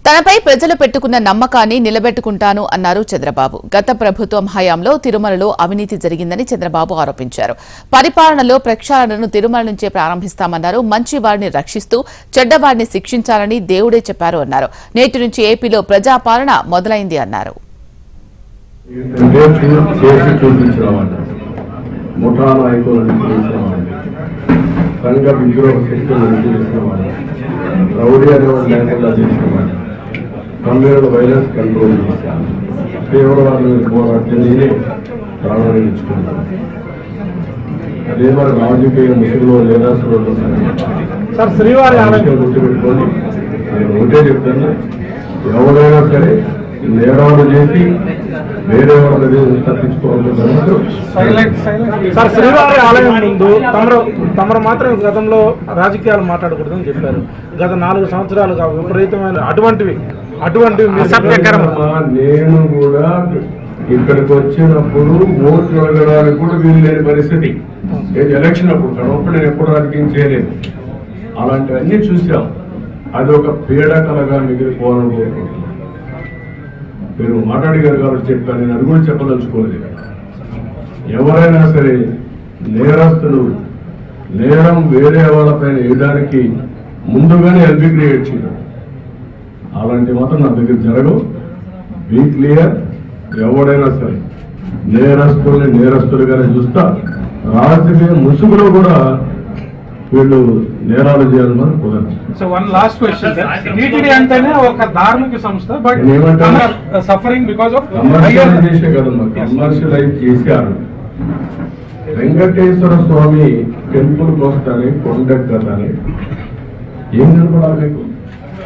తనపై ప్రజలు పెట్టుకున్న నమ్మకాన్ని నిలబెట్టుకుంటాను అన్నారు చంద్రబాబు. గత ప్రభుత్వం హయాంలో తిరుమలలో అవినీతి జరిగిందని చంద్రబాబు ఆరోపించారు. పరిపాలనలో ప్రక్షాళనను తిరుమల నుంచే ప్రారంభిస్తామన్నారు. మంచి వారిని రక్షిస్తూ చెడ్డవారిని శిక్షించాలని దేవుడే చెప్పారు అన్నారు. నేటి నుంచి ఏపీలో ప్రజాపాలన మొదలైంది అన్నారు. వైరస్ కంట్రోల్ చేశాను. తీవ్రవాదుల పోరాటం ప్రాణాలు ఇచ్చుకున్నాను. అదే మరి రాజకీయ ముసుగులో లేదా గుర్తుపెట్టుకొని నేను ఒకటే చెప్తాను, ఎవరైనా సరే నేరాలు చేసి వేరే వాళ్ళని తప్పించుకోవాలనుకుంటున్నారు. సార్, శ్రీవారి ఆలయం ముందు తమరు మాత్రం గతంలో రాజకీయాలు మాట్లాడకూడదని చెప్పారు. గత 4 సంవత్సరాలుగా విపరీతమైన అటువంటి నేను కూడా ఇక్కడికి వచ్చినప్పుడు ఓట్లు అడగడానికి కూడా వీలు లేని పరిస్థితి. ఎలక్షన్ అప్పుడు కడపప్పుడు నేను ఎప్పుడు రాజకీయం చేయలేదు. అలాంటివన్నీ చూసాం. అది ఒక పీడకలగా మిగిలిపోవాలని కోరుకుంటున్నాను. మీరు మాట్లాడిగారు కాబట్టి చెప్పాను, నేను అది కూడా చెప్పదలుచుకోలేదు. ఎవరైనా సరే నేరస్తులు నేరం వేరే వాళ్ళపైన వేయడానికి ముందుగానే ఎల్బీ క్రియేట్ చేయడం, అలాంటి మాత్రం నా దగ్గర జరగవు. Be clear. ఎవడైనా సరే నేరస్తుల్ని నేరస్తులుగానే చూస్తా. రాజకీయ ముసుగులో కూడా వీళ్ళు నేరాలు చేయాలని మనం కుదరదు. So one last question sir, TTD అంటేనే ఒక ధార్మిక సంస్థ, but suffering because of commercial చేసే కదమ్మా, కమర్షియలైజ్ చేశారు. వెంకటేశ్వర స్వామి టెంపుల్కి వస్తానే కొండెక్కతానే ఏం కనపడాలి? మీకు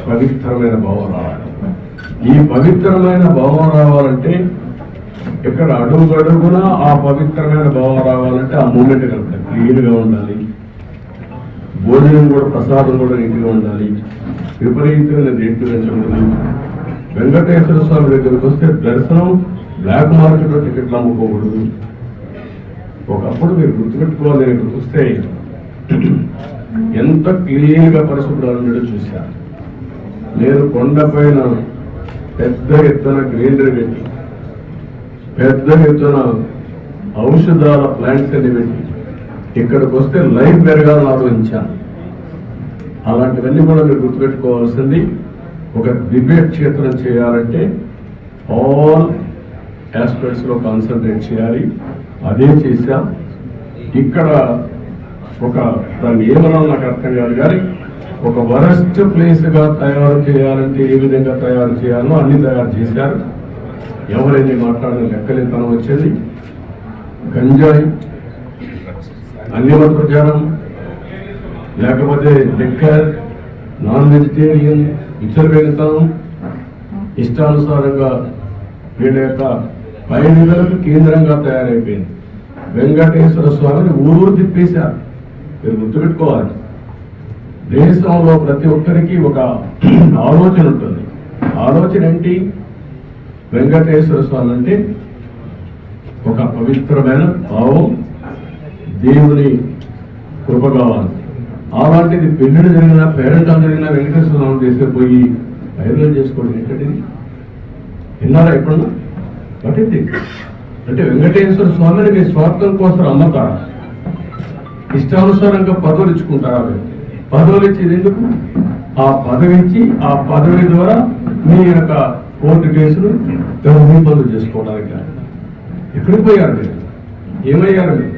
పవిత్రమైన భావం రావాలి. ఈ పవిత్రమైన భావం రావాలంటే ఇక్కడ అడుగున ఆ పవిత్రమైన భావం రావాలంటే ఆ మూమెంట్ కనుక క్లీన్గా ఉండాలి. భోజనం కూడా, ప్రసాదం కూడా నీట్గా ఉండాలి. విపరీతమైన రేట్లు పెంచకూడదు. వెంకటేశ్వర స్వామి దగ్గరికి వస్తే దర్శనం బ్లాక్ మార్కెట్లో టికెట్లు అమ్ముకోకూడదు. ఒకప్పుడు మీరు గుర్తుపెట్టుకోవాలి, ఇక్కడికి వస్తే ఎంత క్లీన్గా పరిశుభ్రాలు ఉండేదో చూశారు. నేను కొండపైన పెద్ద ఎత్తున గ్రీనరీ పెట్టి, పెద్ద ఎత్తున ఔషధాల ప్లాంట్స్ అని పెట్టి ఇక్కడికి వస్తే లైఫ్ పెరగాలని ఆలోచించాను. అలాంటివన్నీ కూడా మీరు గుర్తుపెట్టుకోవాల్సింది. ఒక డిబేట్ క్షేత్రం చేయాలంటే ఆల్ ఆస్పెక్ట్స్లో కాన్సన్ట్రేట్ చేయాలి. అదే చేశాం. ఇక్కడ ఒక దాన్ని ఏమన్నా నాకు అర్థం కాదు, కానీ ఒక వరస్ట్ ప్లేస్గా తయారు చేయాలంటే ఏ విధంగా తయారు చేయాలో అన్ని తయారు చేశారు. ఎవరైనా మాట్లాడిన లెక్కలేతనం వచ్చేది. గంజాయి, అన్యమత ప్రచారం, లేకపోతే లిక్కర్, నాన్ వెజిటేరియన్, విచ్చలవేతనం, ఇష్టానుసారంగా వీళ్ళ యొక్క పైరులకు కేంద్రంగా తయారైపోయింది. వెంకటేశ్వర స్వామిని ఊరు తిప్పేశారు. మీరు గుర్తుపెట్టుకోవాలి, దేశంలో ప్రతి ఒక్కరికి ఒక ఆలోచన ఉంటుంది. ఆలోచన ఏంటి? వెంకటేశ్వర స్వామి అంటే ఒక పవిత్రమైన భావం, దేవుని కృప కావాలి. అలాంటిది పెళ్ళిళ్ళు జరిగినా, పేరెంటాలు జరిగినా వెంకటేశ్వర స్వామి తీసుకుపోయి పైరులు చేసుకోవడం ఎక్కడిది? విన్నారా ఎప్పుడన్నా? పట్టింది అంటే వెంకటేశ్వర స్వామిని మీ స్వార్థం కోసం అమ్మతారా? ఇష్టానుసారంగా పదవులు ఇచ్చుకుంటారా? పదవులు ఇచ్చేది ఎందుకు? ఆ పదవి ఇచ్చి ఆ పదవి ద్వారా మీ యొక్క కోర్టు కేసులు పనులు చేసుకోవడానికి. ఎక్కడికి పోయారు మీరు? ఏమయ్యారు మీరు?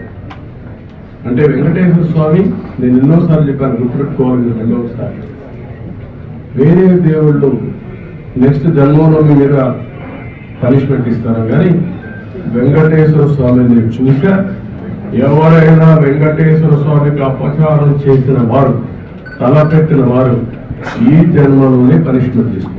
అంటే వెంకటేశ్వర స్వామి, నేను ఎన్నోసార్లు చెప్పాను, గుర్తుపెట్టుకోవాలి. రెండవసారి వేరే దేవుళ్ళు నెక్స్ట్ జన్మలో మీ మీద పనిష్మెంట్ ఇస్తారు, కానీ వెంకటేశ్వర స్వామిని చూసా ఎవరైనా వెంకటేశ్వర స్వామికి అపచారం చేసిన వారు, తలపెట్టిన వారు ఈ జన్మలోనే పనిష్మెంట్ తీసుకుంటారు.